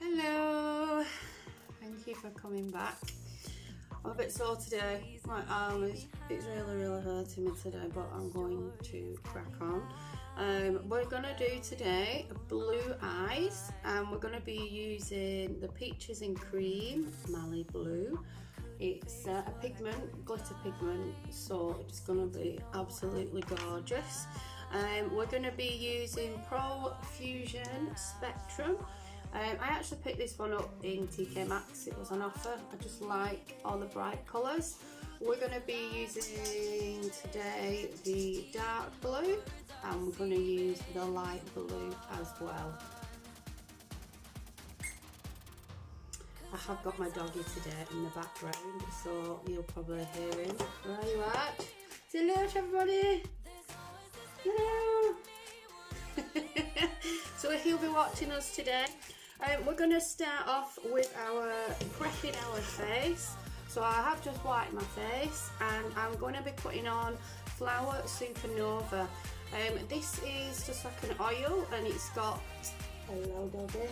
Hello, thank you for coming back. I'm a bit sore today. My arm is really hurting me today, but I'm going to crack on. We're gonna do today blue eyes, and we're gonna be using the Peaches and Cream Mali Blue. It's a pigment, glitter pigment, so it's gonna be absolutely gorgeous. We're gonna be using Pro Fusion Spectrum. I actually picked this one up in TK Maxx, it was on offer. I just like all the bright colours. We're going to be using today the dark blue, and we're going to use the light blue as well. I have got my doggy today in the background, so you'll probably hear him. Where are you at? Say hello to everybody! Hello! So he'll be watching us today. We're going to start off with prepping our face. So I have just wiped my face, and I'm going to be putting on Flower Supernova. This is just like an oil, and it's got, hello doggy,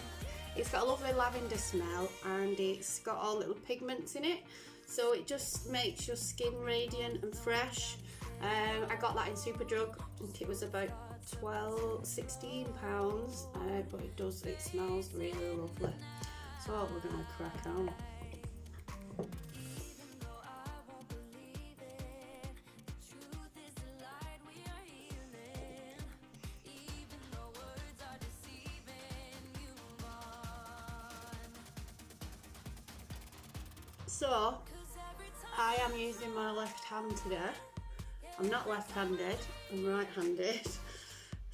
it's got a lovely lavender smell, and it's got all little pigments in it, so it just makes your skin radiant and fresh. I got that in Superdrug. I think it was about £16, but it smells really lovely. So we're going to crack on. So I am using my left hand today. I'm not left-handed, I'm right-handed.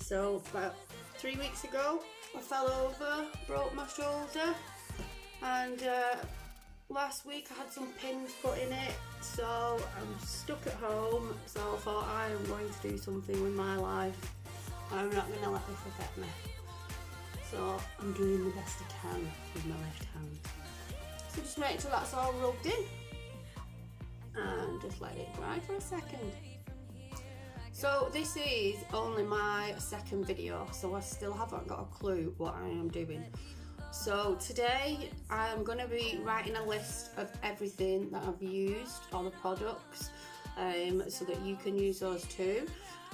So about 3 weeks ago I fell over, broke my shoulder, and last week I had some pins put in it, so I'm stuck at home. So I thought, I am going to do something with my life. I'm not going to let this affect me. So I'm doing the best I can with my left hand. So just make sure that's all rubbed in and just let it dry for a second. So this is only my second video, so I still haven't got a clue what I am doing. So today I'm going to be writing a list of everything that I've used, all the products, so that you can use those too.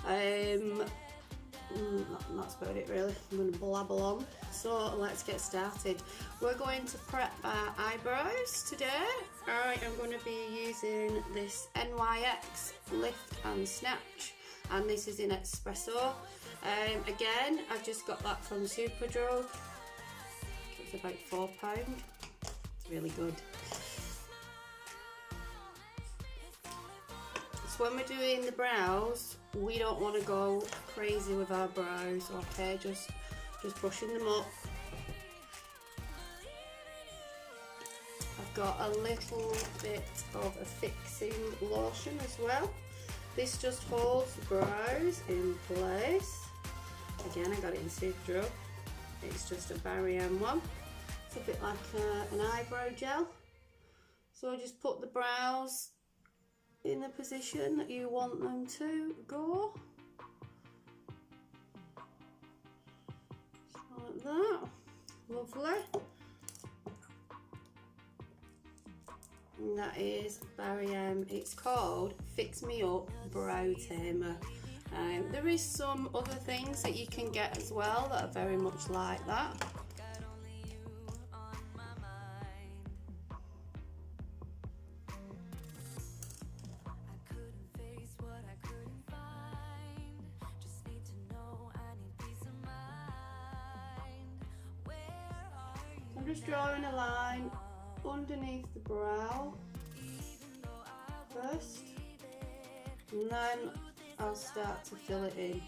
That's about it really. I'm going to blabble on. So let's get started. We're going to prep our eyebrows today. I am going to be using this NYX Lift and Snatch, and this is in espresso. Again, I've just got that from Superdrug. It's about £4. It's really good. So when we're doing the brows, we don't want to go crazy with our brows, okay? Just brushing them up. I've got a little bit of a fixing lotion as well. This just holds the brows in place. Again, I got it in Superdrug. It's just a Barry M one. It's a bit like an eyebrow gel. So I just put the brows in the position that you want them to go. Just like that. Lovely. And that is Barry M. It's called Fix Me Up Brow Tamer. There is some other things that you can get as well that are very much like that. I'm just drawing a line underneath the brow first, and then I'll start to fill it in.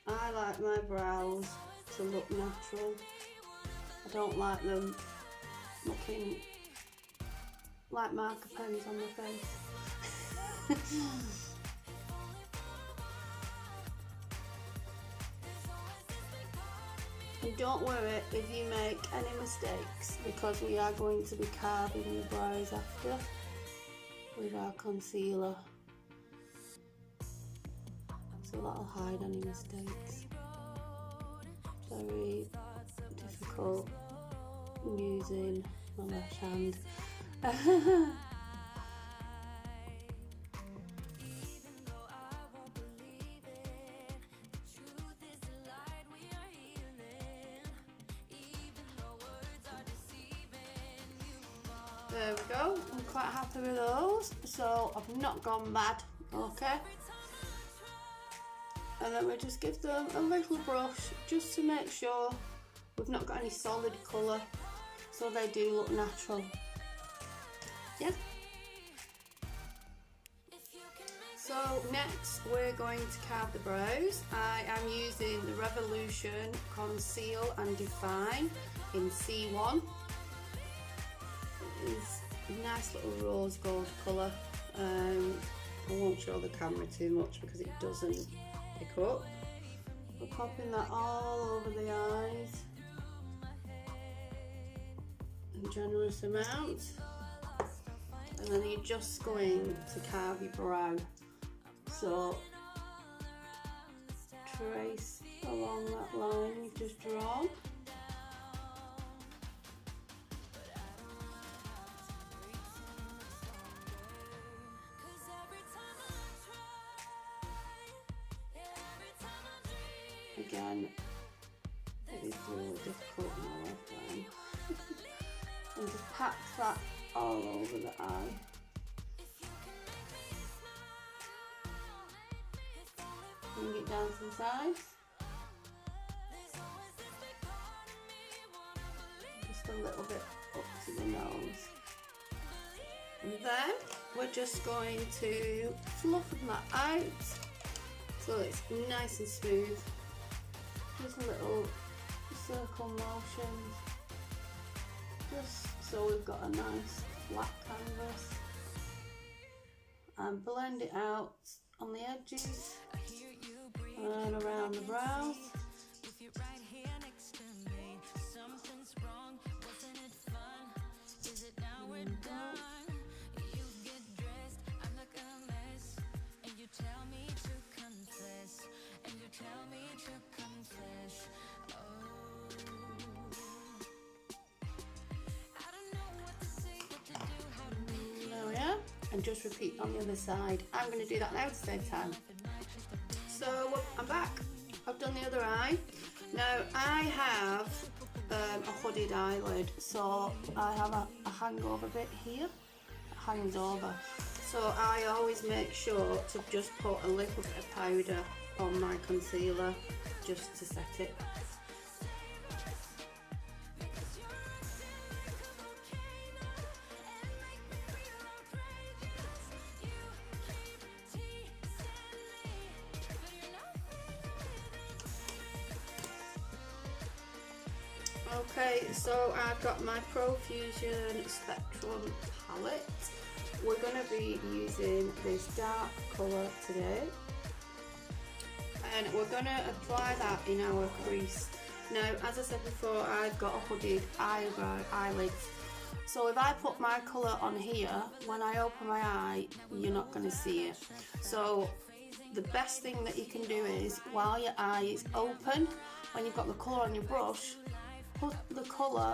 I like my brows to look natural. I don't like them looking like marker pens on my face. don't worry if you make any mistakes, because we are going to be carving the brows after with our concealer, so that'll hide any mistakes. Very difficult using my left hand. There we go, I'm quite happy with those, so I've not gone mad, okay? And then we just give them a little brush just to make sure we've not got any solid colour, so they do look natural. Yeah. So next we're going to carve the brows. I am using the Revolution Conceal and Define in C1. It's a nice little rose gold colour. I won't show the camera too much because it doesn't pick up. We're popping that all over the eyes in generous amounts, and then you're just going to carve your brow. So trace along that line you've just drawn. Again, it is really difficult in my lifetime. And just pat that all over the eye. Bring it down some sides. Just a little bit up to the nose. And then we're just going to fluffen that out so it's nice and smooth. Just a little circle motions, just so we've got a nice flat canvas, and blend it out on the edges and around the brows. And just repeat on the other side. I'm going to do that now to save time. So I'm back. I've done the other eye. Now I have a hooded eyelid, so I have a hangover bit here. It hangs over. So I always make sure to just put a little bit of powder on my concealer just to set it. Okay, so I've got my Profusion Spectrum palette. We're going to be using this dark colour today, and we're going to apply that in our crease. Now, as I said before, I've got a hooded eyelids, so if I put my colour on here, when I open my eye, you're not going to see it. So the best thing that you can do is, while your eye is open, when you've got the colour on your brush, put the colour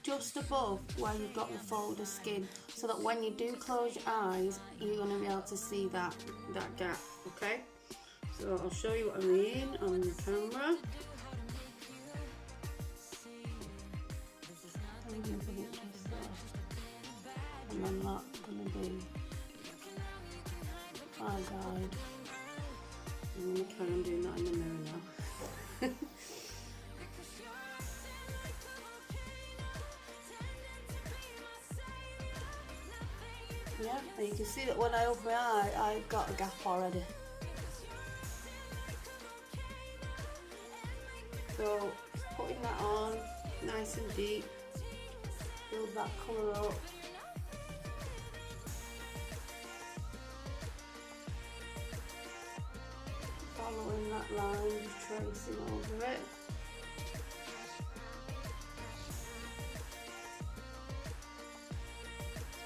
just above where you've got the fold of skin, so that when you do close your eyes, you're going to be able to see that gap, okay? So I'll show you what I mean on the camera. And then that's going to be my guide. I'm going to carry on doing that in the mirror now. Yeah, and you can see that when I open my eye, I've got a gap already. So, putting that on nice and deep, build that colour up. Following that line, just tracing over it.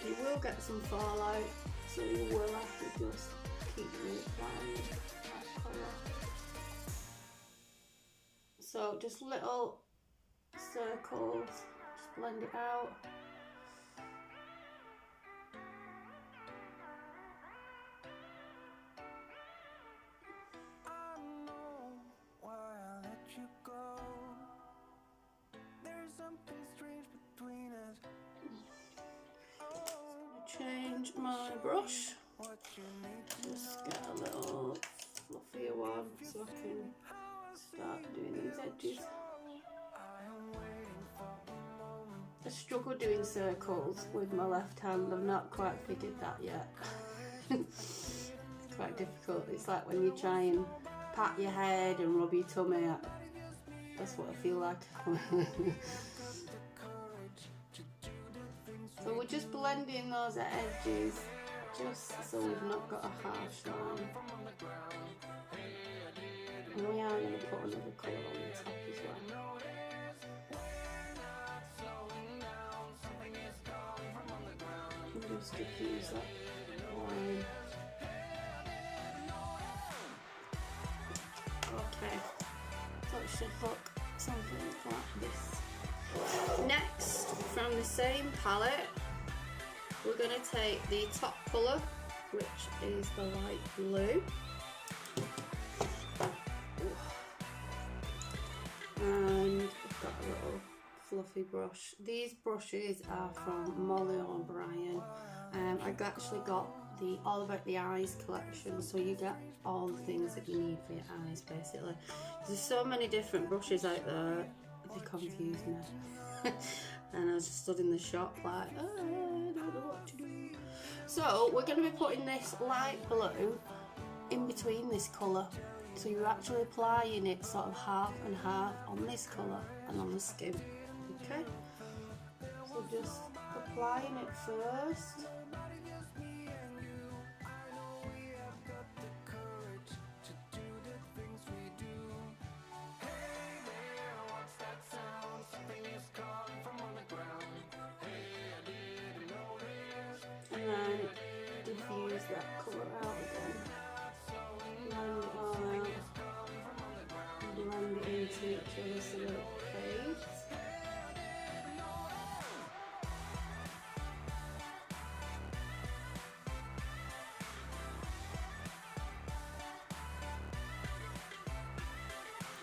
you will get some fallout, so you will have to just keep reapplying that colour. So just little circles, just blend it out. Change my brush, just get a little fluffier one so I can start doing these edges. I struggle doing circles with my left hand, I've not quite figured that yet. It's quite difficult, it's like when you try and pat your head and rub your tummy, that's what I feel like. So we're just blending those edges just so we've not got a harsh line. And we are going to put another colour on the top as well. And just diffuse that line. Okay, so it should look something like this. Next, from the same palette, we're going to take the top colour, which is the light blue, and we've got a little fluffy brush. These brushes are from Molly O'Brien. I actually got the All About the Eyes collection, so you get all the things that you need for your eyes basically. There's so many different brushes out there, they confuse me. And I was just stood in the shop like, oh, I don't know what to do. So we're going to be putting this light blue in between this colour. So you're actually applying it sort of half and half on this colour and on the skin. Okay? So just applying it first. And then diffuse that colour out again. Blend it all out. Blend it into each other so that it fades.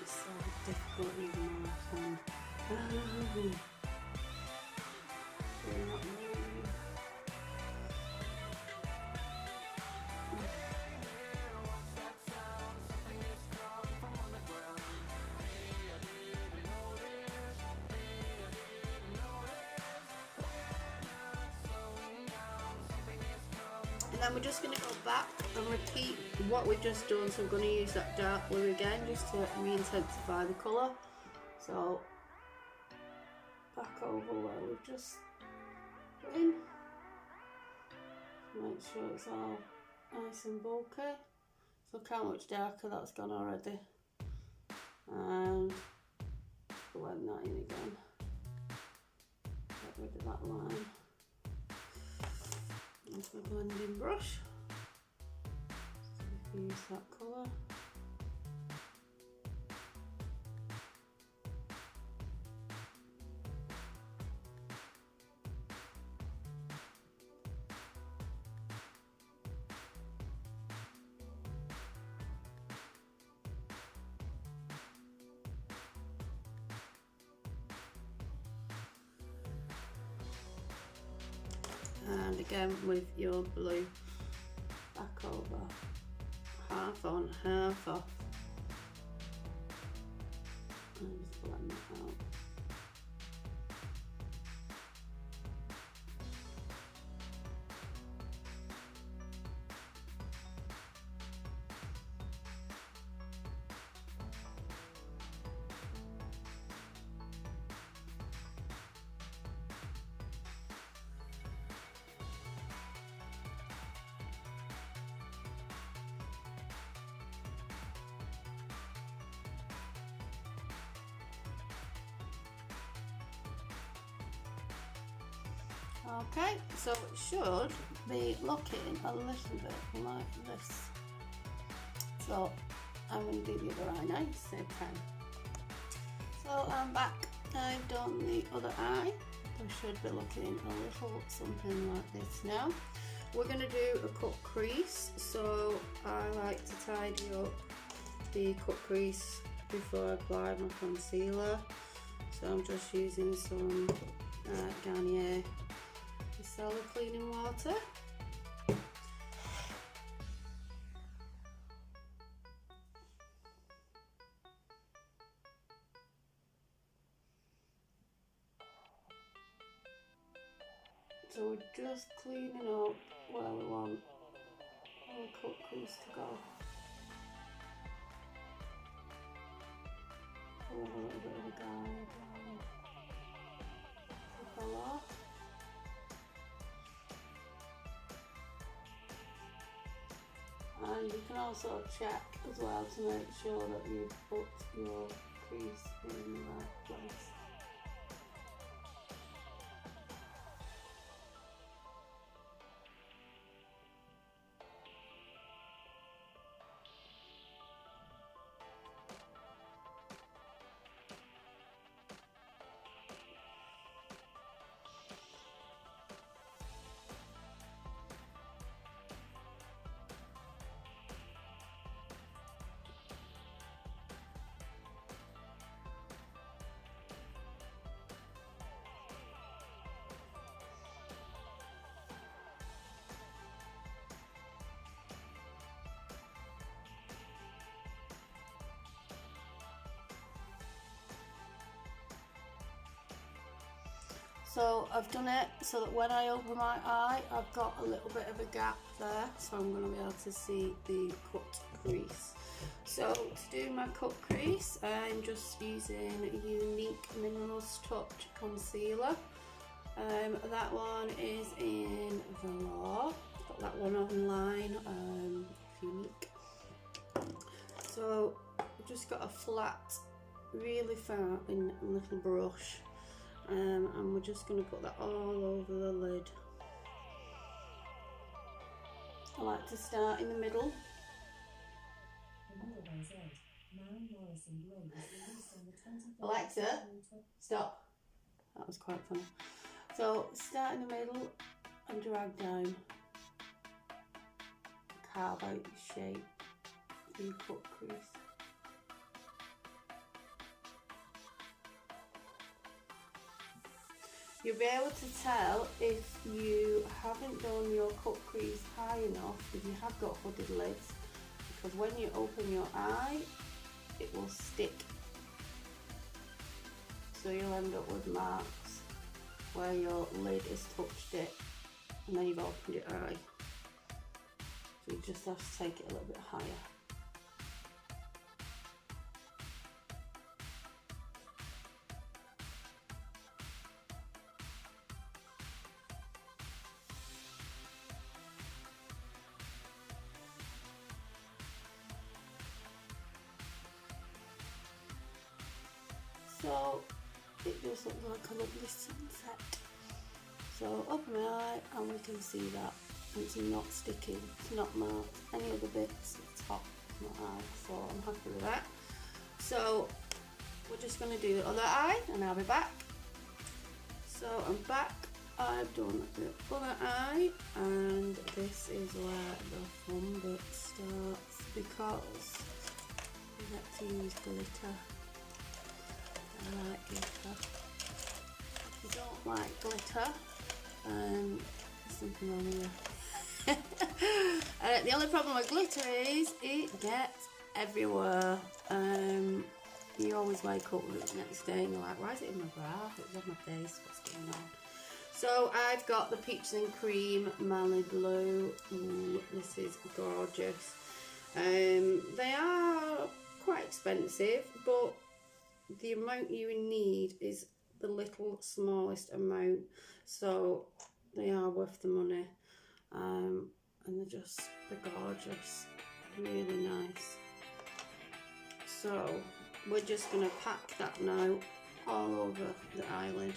It's so difficult using my hand. And then we're just going to go back and repeat what we've just done. So we're going to use that dark blue again just to re-intensify the colour. So back over where we've just put in. Make sure it's all nice and bulky. So look how much darker that's gone already. And blend that in again. Get rid of that line. With my blending brush, so use that colour. And again with your blue, back over, half on, half off, and just blend that out. Okay, so it should be looking a little bit like this. So I'm going to do the other eye now, same time. So I'm back. I've done the other eye. It should be looking a little something like this now. We're going to do a cut crease, so I like to tidy up the cut crease before I apply my concealer. So I'm just using some Garnier Micellar cleaning water. So we're just cleaning up where we want our cut crease to go. So we have a little bit of a guide to follow. And you can also check as well to make sure that you put your crease in the right place. So I've done it so that when I open my eye, I've got a little bit of a gap there, so I'm going to be able to see the cut crease. So to do my cut crease, I'm just using Unique Minerals Touch Concealer. That one is in Velour. Got that one online, Unique. So I've just got a flat, really fine little brush. And we're just going to put that all over the lid. I like to start in the middle. Alexa, stop. That was quite funny. So start in the middle and drag down. Carve out the shape of your cut crease. You'll be able to tell if you haven't done your cut crease high enough, if you have got hooded lids, because when you open your eye, it will stick. So you'll end up with marks where your lid has touched it and then you've opened your eye. So you just have to take it a little bit higher. So it just looks like a lovely sunset. So open my eye and we can see that it's not sticking, it's not marked any other bits at the top of my eye, so I'm happy with that. So we're just going to do the other eye and I'll be back. So I'm back, I've done the other eye and this is where the fun bit starts because we get to use glitter. I like glitter. If you don't like glitter, there's something wrong with you. The only problem with glitter is it gets everywhere. You always wake up with it the next day and you're like, why is it in my bra? It was on my face, what's going on? So I've got the Peaches and Cream Mali Blue. Ooh, this is gorgeous. They are quite expensive, but the amount you need is the little smallest amount, so they are worth the money, and they're gorgeous, really nice. So we're just going to pack that now all over the eyelid.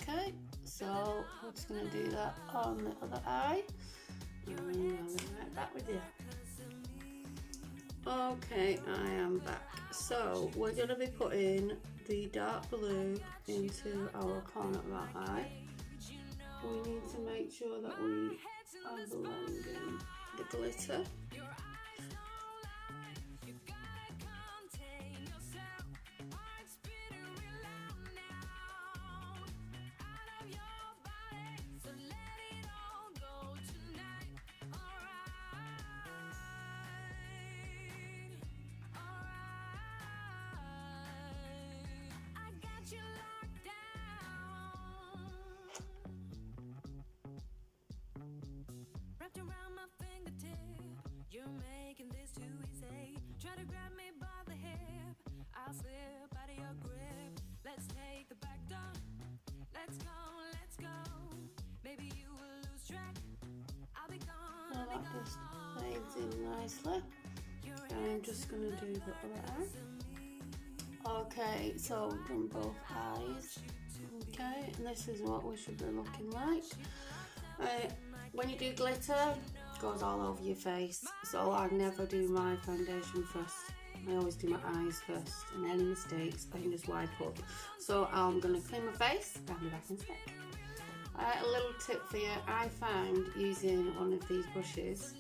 Okay, so we're just going to do that on the other eye, and I'll be right back with you. Okay, I am back. So we're going to be putting the dark blue into our corner of our eye. We need to make sure that we are blending the glitter. Try to grab me by the hip, I'll slip out of your grip. Let's take the back door. Let's go, let's go. Maybe you will lose track. I'll be gone. Well, that just fades in nicely. And I'm just going to do the other eye. Okay, so we've done both eyes. Okay, and this is what we should be looking like. When you do glitter, it goes all over your face, so I never do my foundation first. I always do my eyes first, and any mistakes I can just wipe up. So I'm going to clean my face and be back in a sec. A little tip for you, I find using one of these brushes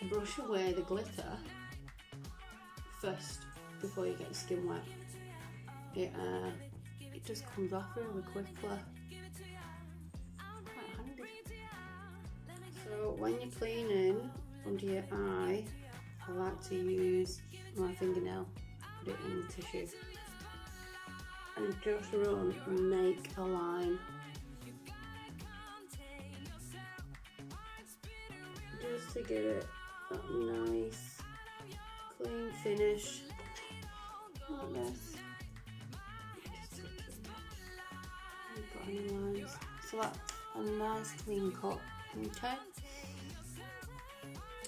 to brush away the glitter first before you get your skin wet. It just comes off really quickly. So when you're cleaning under your eye, I like to use my fingernail, put it in the tissue, and just run and make a line. Just to give it that nice, clean finish, like this. You've got any lines, so that's a nice clean cut. Okay.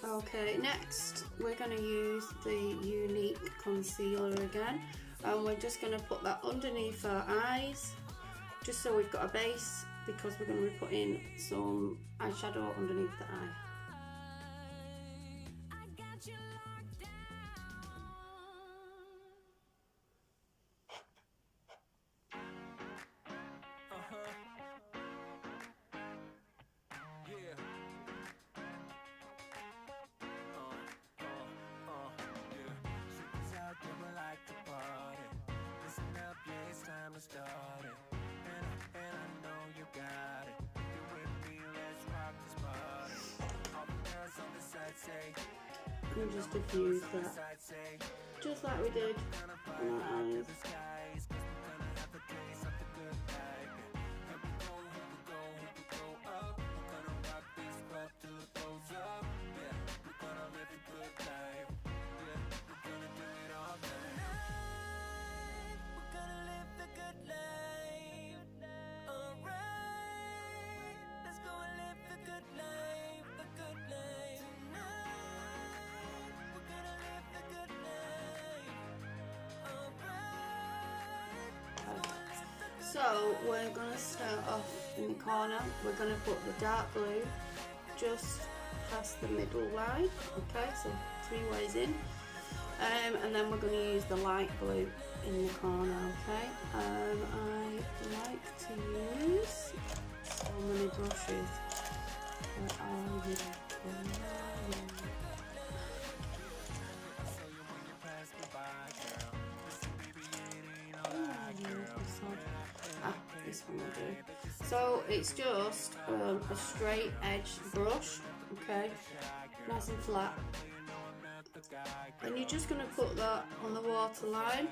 Okay, next we're going to use the Unique concealer again, and we're just going to put that underneath our eyes, just so we've got a base, because we're going to be putting some eyeshadow underneath the eye. And just diffuse that, just like we did on our eyes. So we're going to start off in the corner. We're going to put the dark blue just past the middle line. Okay, so 3 ways in, and then we're going to use the light blue in the corner. Okay, I like to use so many brushes. This one will do. So it's just a straight edge brush, okay, nice and flat, and you're just going to put that on the waterline.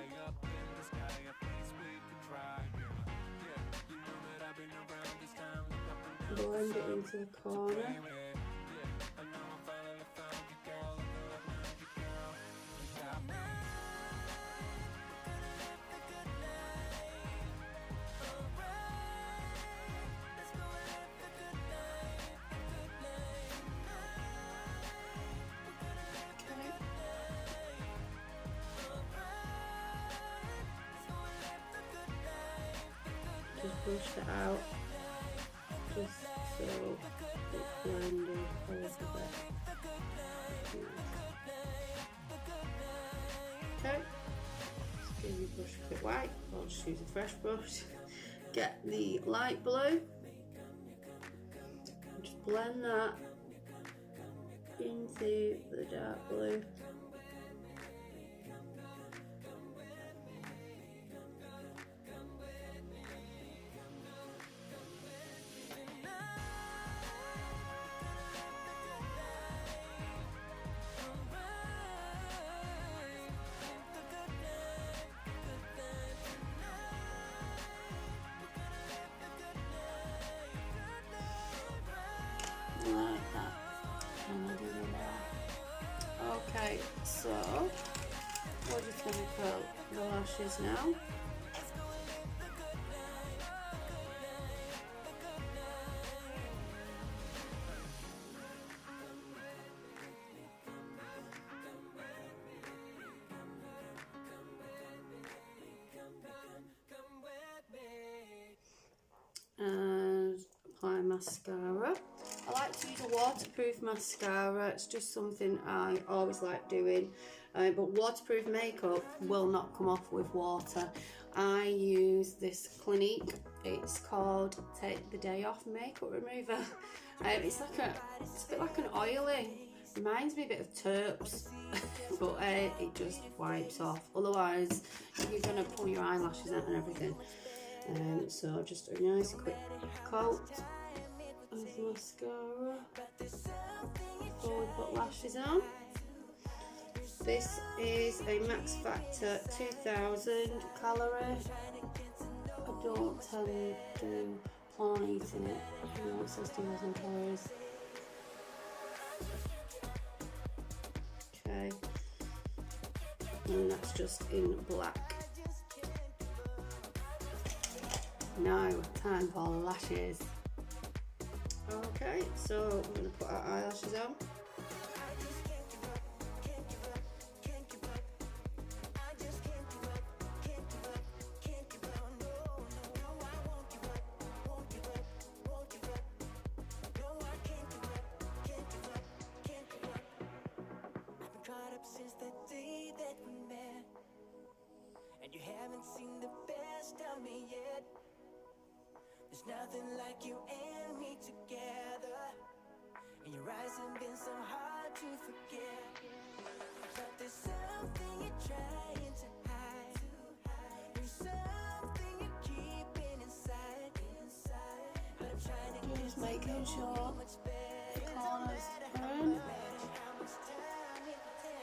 Blend it into the corner. brush it out just so it's blended a little bit. Okay, just give your brush a bit white. I'll just use a fresh brush. Get the light blue, just blend that into the dark blue. Like that. Okay, so we're just going to curl the lashes now. And apply mascara. I like to use a waterproof mascara. It's just something I always like doing, but waterproof makeup will not come off with water. I use this Clinique. It's called Take the Day Off Makeup Remover. It's a bit like an oily. Reminds me a bit of Terps, but it just wipes off. Otherwise, you're gonna pull your eyelashes out and everything. So just a nice quick coat of mascara before we put lashes on. This is a Max Factor 2000 calorie. I don't tend to plan eating it. You know, it says 2000 calories. Okay, and that's just in black. Now, time for lashes. Okay, so we're going to put our eyelashes on. And you haven't seen the best of me yet. There's nothing like you and me together, and your eyes have been so hard to forget. But there's something you're trying to hide. There's something you're keeping inside. But I'm trying to get just making sure the corners are in.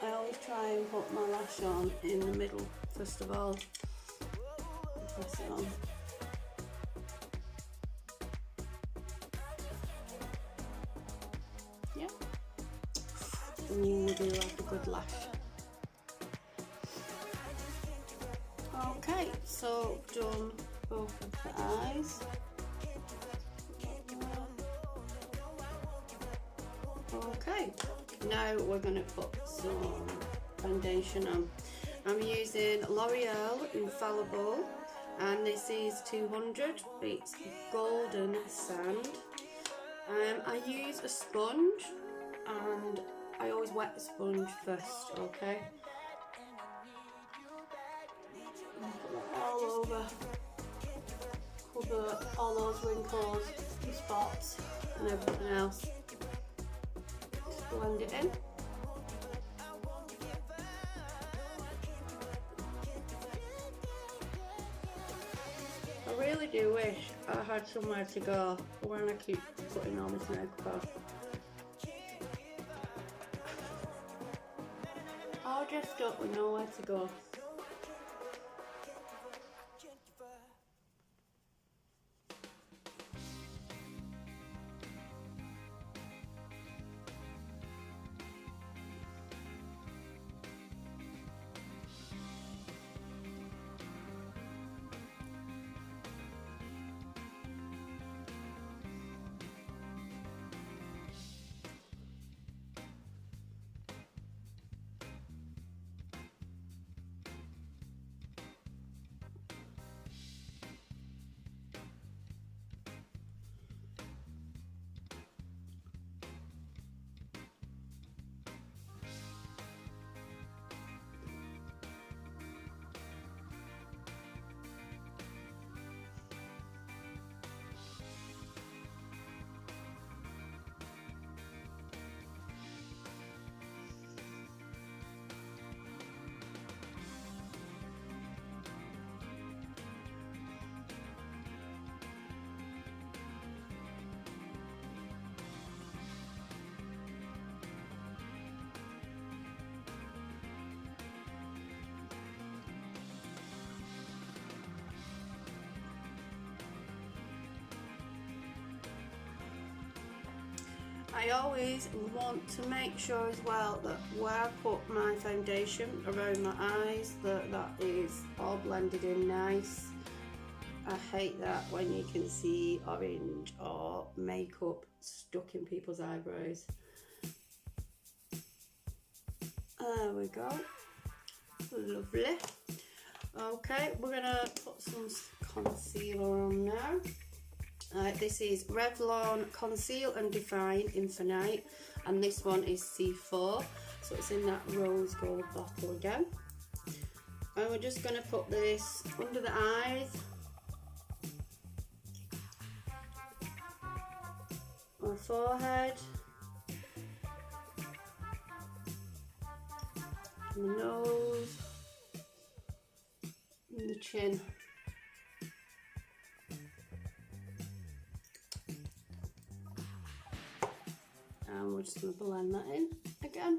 I always try and put my lash on in the middle first of all. Press it on. Yeah. Ooh, do like a good lash. Okay, so done both of the eyes. Okay, now we're going to put some foundation on. I'm using L'Oreal Infallible, and this is 200. It's golden sand. I use a sponge, and I always wet the sponge first, okay? Put that all over, cover all those wrinkles, the spots, and everything else. Just blend it in. I really do wish I had somewhere to go when I keep putting all this makeup on. I just don't know where to go. I always want to make sure as well that where I put my foundation around my eyes, that is all blended in nice. I hate that when you can see orange or makeup stuck in people's eyebrows. There we go. Lovely. Okay, we're gonna put some concealer on now. This is Revlon Conceal and Define Infinite, and this one is C4, so it's in that rose gold bottle again. And we're just going to put this under the eyes, on the forehead, on the nose, and the chin. And we're just going to blend that in again.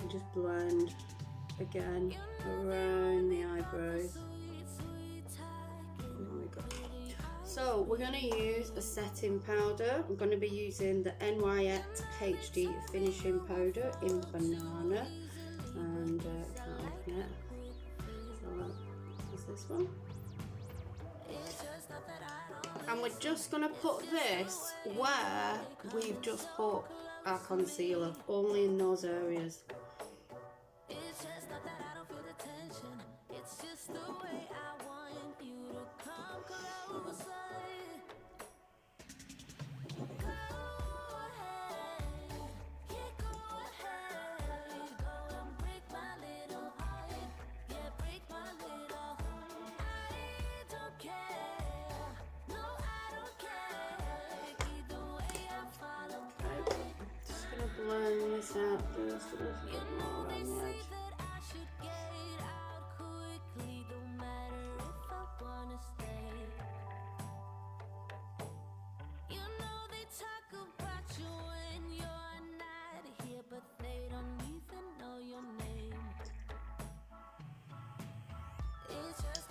And just blend again around the eyebrows. There we go. So we're going to use a setting powder. I'm going to be using the NYX HD finishing powder in Banana, and can't open it. So is this one. And we're just going to put this where we've just put our concealer, only in those areas. Blend this out just a little bit more around the edge.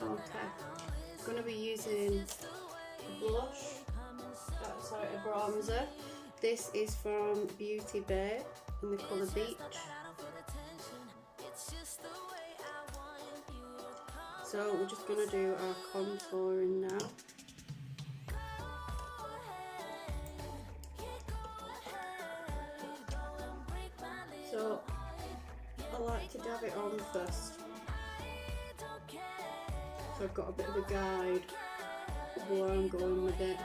Okay, I'm going to be using a blush, a bronzer. This is from Beauty Bay in the colour Beach. So we're just going to do our contouring now. So I like to dab it on first. So I've got a bit of a guide of where I'm going with it.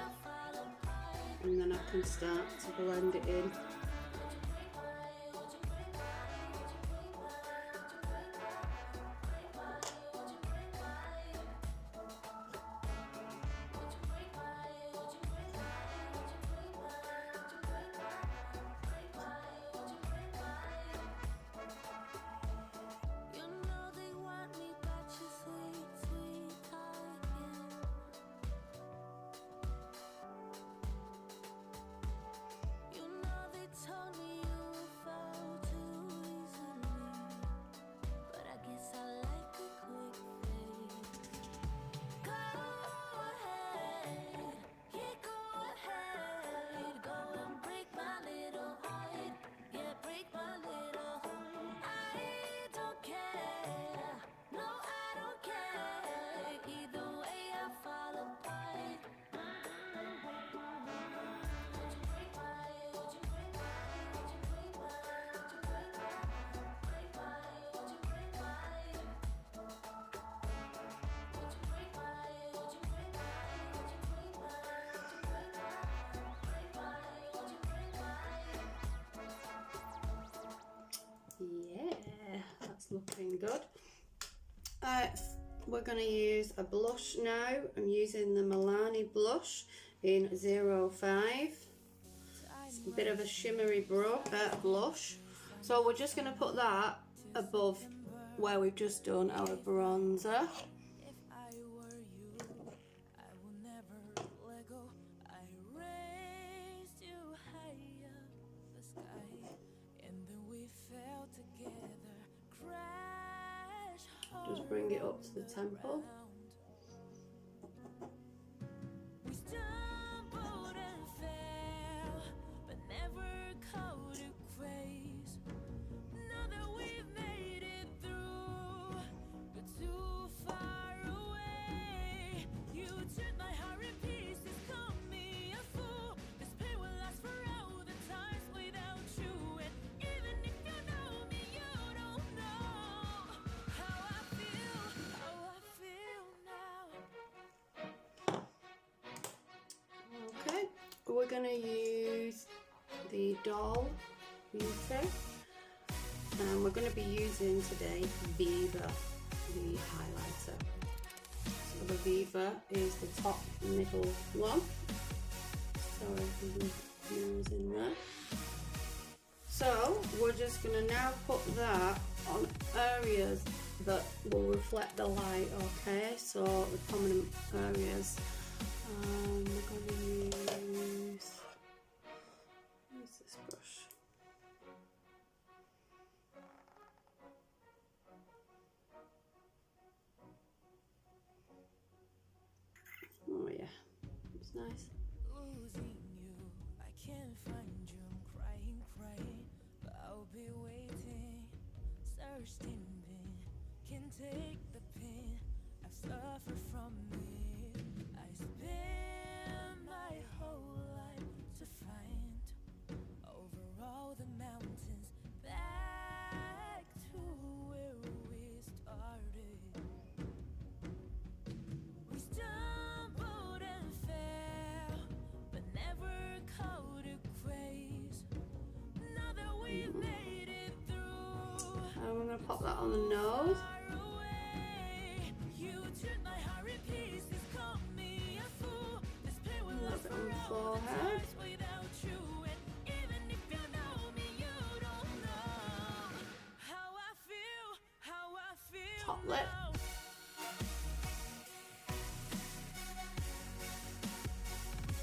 And then I can start to blend it in. looking good. We're going to use a blush now. I'm using the Milani blush in 05. It's a bit of a shimmery blush. So we're just going to put that above where we've just done our bronzer. Just bring it up to the temple. We're going to use the Doll Beauty, and we're going to be using today Viva, the highlighter. So the Viva is the top middle one, so everything's in there. So we're just going to now put that on areas that will reflect the light, okay, so the prominent areas. We're going to use this brush. Oh yeah, it's nice. Losing you, I can't find you, I'm crying, but I'll be waiting. Searched in vain, can take the pain I've suffered from it. I spent my whole life to find over all the mountains back to where we started. We stumbled and fell, but never caught a grace. Now that we made it through, and we're gonna pop that on the nose. Forehead. Top lip.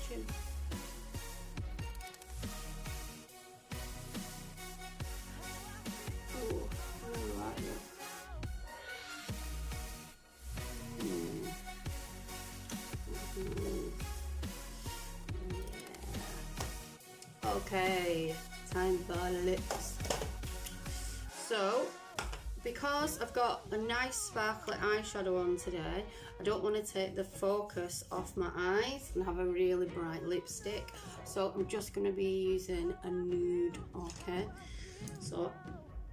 Chin. Oh, I like it. Okay, time for lips. So, because I've got a nice sparkly eyeshadow on today, I don't want to take the focus off my eyes and have a really bright lipstick. So I'm just going to be using a nude, okay? So,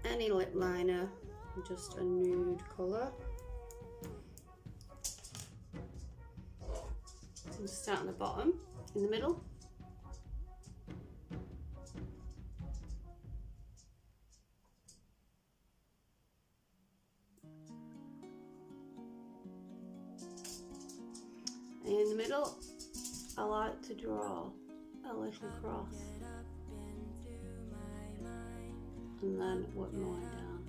any lip liner, just a nude colour. So start on the bottom, in the middle. In the middle, I like to draw a little cross and then work my way down.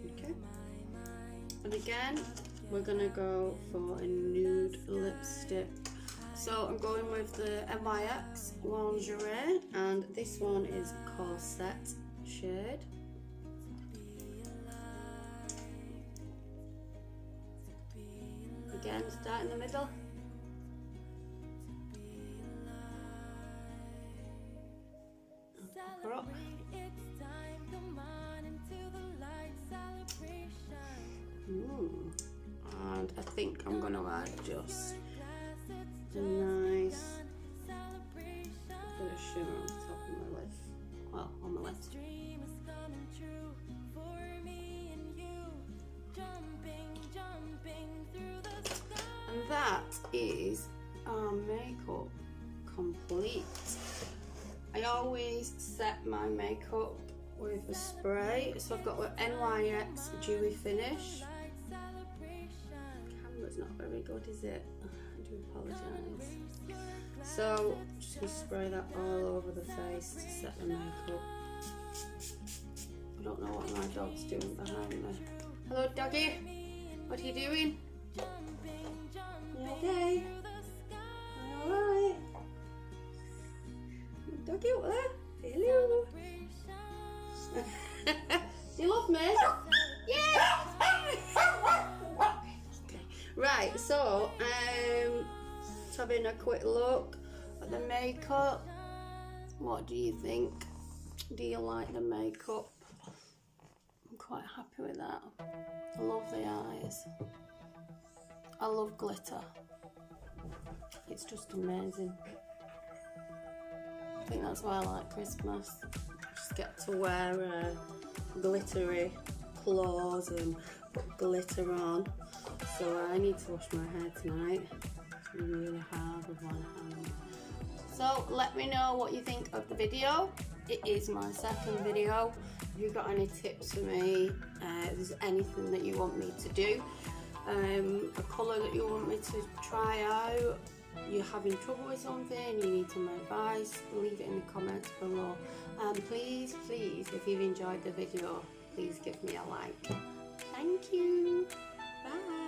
Okay. And again, we're gonna go for a nude lipstick. So I'm going with the NYX Lingerie, and this one is Corset shade. Again, start in the middle. Pucker up. And I think I'm going to add just a nice bit of shimmer on the top of my lid. Well, on the lid. Jumping through the is our makeup complete. I always set my makeup with a spray, so I've got the NYX Dewy Finish. Camera's not very good, is it? I do apologise. So just gonna spray that all over the face to set the makeup. I don't know what my dog's doing behind me. Hello, doggy. What are you doing? You okay? Alright. Doggy up there. Hello. Do you love me? Yeah. Okay. Right. So, just having a quick look at the makeup. What do you think? Do you like the makeup? I'm quite happy with that. I love the eyes. I love glitter. It's just amazing. I think that's why I like Christmas. Just get to wear glittery clothes and put glitter on. So I need to wash my hair tonight. It's really hard with one hand. So let me know what you think of the video. It is my second video. If you've got any tips for me, if there's anything that you want me to do, a colour that you want me to try out, you're having trouble with something, you need some advice, leave it in the comments below. And please, if you've enjoyed the video, please give me a like. Thank you. Bye.